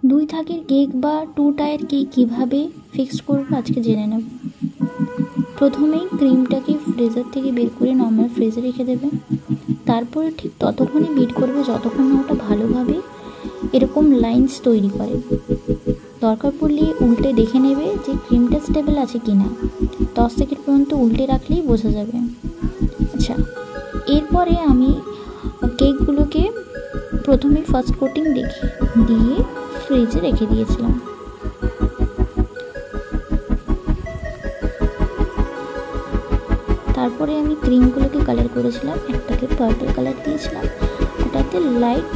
দুই থাকের কেক বা 2 tyre cake কীভাবে ফিক্সড করবো আজকে জেনে নেব। প্রথমেই ক্রিমটাকে ফ্রিজার থেকে বের করে নর্মাল ফ্রিজে রেখে দেবেন। তারপরে ঠিক ততক্ষণই বিট করবে যতক্ষণ না ওটা ভালোভাবে এরকম লাইন্স তৈরি করে। দরকার পড়লে উল্টে দেখে নেবে যে ক্রিমটা স্টেবল আছে কি না। 10 সেকেন্ড পর্যন্ত উল্টে রাখলেই বোঝা যাবে। আচ্ছা, এরপরে আমি কেকগুলোকে প্রথমে ফার্স্ট কোটিং দিয়ে ফ্রিজে রেখে দিয়েছিলাম। তারপরে আমি ক্রিমগুলোকে কালার করেছিলাম। একটাকে পার্পল কালার দিয়েছিলাম, ওটাতে লাইট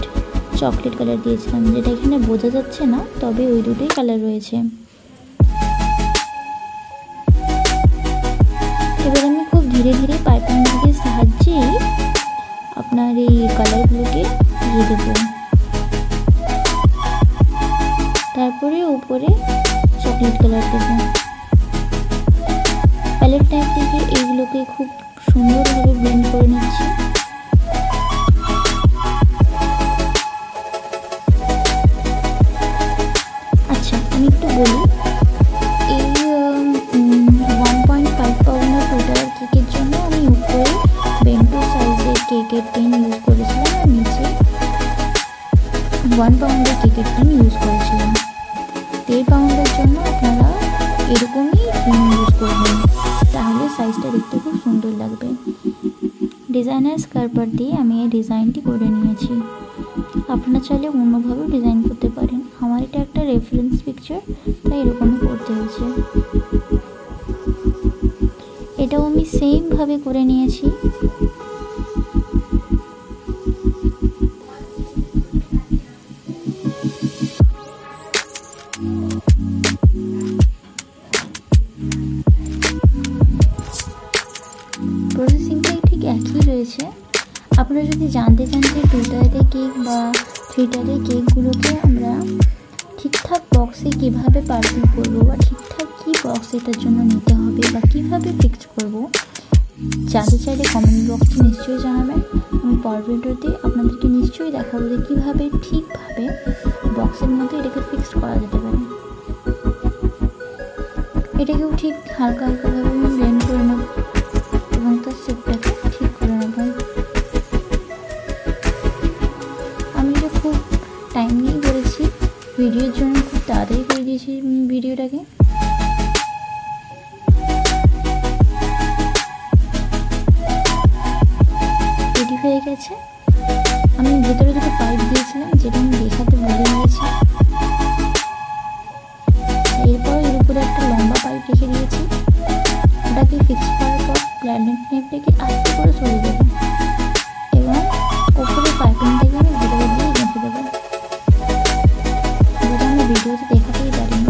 চকলেট কালার দিয়েছিলাম, যেটা এখানে বোঝা যাচ্ছে না, তবে ওই দুটোই কালার রয়েছে। এবার আমি খুব ধীরে ধীরে পাইপিংয়ের সাহায্যে আপনার এই কালারগুলোকে দিয়ে দেবো। তারপরে উপরে চকলেট কালার দেবো। প্যালেট টাইপ থেকে এইগুলোকে খুব সুন্দরভাবে ব্লেন্ড করে নিচ্ছি। আচ্ছা, আমি একটু বলি, এই 1.5 পাউন্ডের 2 টায়ার কেকের জন্য আমি উপরে বেন্টো সাইজের কেকের টিন ইউজ করেছিলাম আর নিচে 1 পাউন্ডের কেকের টিন ইউজ করেছিলাম। 1.5 পাউন্ডের জন্য আপনারা এরকমই টিন ইউজ করবেন, তাহলে সাইজটা দেখতে খুব সুন্দর লাগবে। ডিজাইনার স্কার্পার দিয়ে আমি এই ডিজাইনটি করে নিয়েছি। আপনারা চাইলে অন্যভাবেও ডিজাইন করতে পারেন। আমার এটা একটা রেফারেন্স পিকচার, তাই এরকমই করতে হয়েছে। এটাও আমি সেমভাবে করে নিয়েছি। প্রসেসিংটাই ঠিক একই রয়েছে। আপনারা যদি জানতে চান যে 2 টায়ারের কেক বা 3 টায়ারের কেকগুলোকে আমরা ঠিকঠাক বক্সে কীভাবে পার্সেল করবো বা ঠিকঠাক কী বক্স এটার জন্য নিতে হবে বা কীভাবে ফিক্সড করবো, জানতে চাইলে কমেন্ট বক্সে নিশ্চয়ই জানাবেন। আমি পরের ভিডিওতে আপনাদেরকে নিশ্চয়ই দেখাবো যে কীভাবে ঠিকভাবে বক্সের মধ্যে এটাকে ফিক্সড করা যেতে পারে। এটাকেও ঠিক হালকা হালকাভাবে আমি ব্লেন্ড করে নেব এবং তার শেপটাকে ঠিক করে নেব। আমি এটা খুব টাইম নিয়েই করেছি, ভিডিওর জন্য খুব তাড়াতাড়ি করে দিয়েছি ভিডিওটাকে। রেডি হয়ে গেছে। আমি ভেতরে দুটো পাইপ দিয়েছিলাম, যেটা আমি দেখাতে ভুলে গিয়েছি। এরপর এর উপরে একটা লম্বা পাইপ রেখে দিয়েছি। ওটাকে ফিক্স করার পর প্ল্যানেট নেপটাকে আস্তে করে সরিয়ে দেবো এবং ওপরে পাইপিংটাকে আমি ভেতরে দিয়ে গেঁথে দেবো, যেটা আমি ভিডিওতে দেখাতেই পারিনি।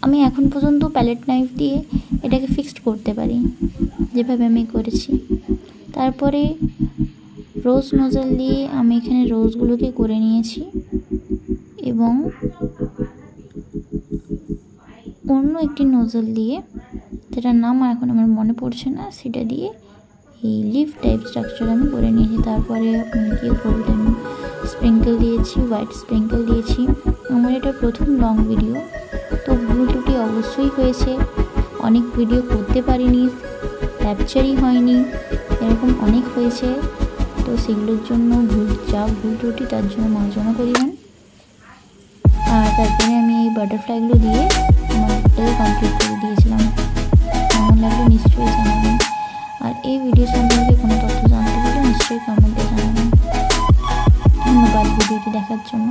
আমি এখন পর্যন্ত প্যালেট নাইফ দিয়ে এটাকে ফিক্সড করতে পারি, যেভাবে আমি করেছি। তারপরে রোজ নোজেল দিয়ে আমি এখানে রোজগুলোকে করে নিয়েছি এবং অন্য একটি নোজেল দিয়ে, যেটার নাম এখন আমার মনে পড়ছে না, সেটা দিয়ে এই লিফ টাইপ স্ট্রাকচার আমি করে নিয়েছি। তারপরে গিয়ে গোল্ডেন স্প্রিঙ্কেল দিয়েছি, হোয়াইট স্প্রিঙ্কেল দিয়েছি। আমার এটা প্রথম লং ভিডিও, তো ভুল ত্রুটি অবশ্যই হয়েছে। অনেক ভিডিও করতে পারিনি, ক্যাপচারই হয়নি, এরকম অনেক হয়েছে। তো সেগুলোর জন্য ভুল ত্রুটি তার জন্য মার্জনা করিবেন। আর তারপরে আমি এই বাটারফ্লাইগুলো দিয়ে আমার ভিডিওটাকে কমপ্লিট করে দিয়েছিলাম। কেমন লাগলো নিশ্চয়ই জানাবেন। আর এই ভিডিও সম্পর্কে কোনো তথ্য জানতে হলে নিশ্চয়ই কমেন্টে জানাবেন। ধন্যবাদ ভিডিওটি দেখার জন্য।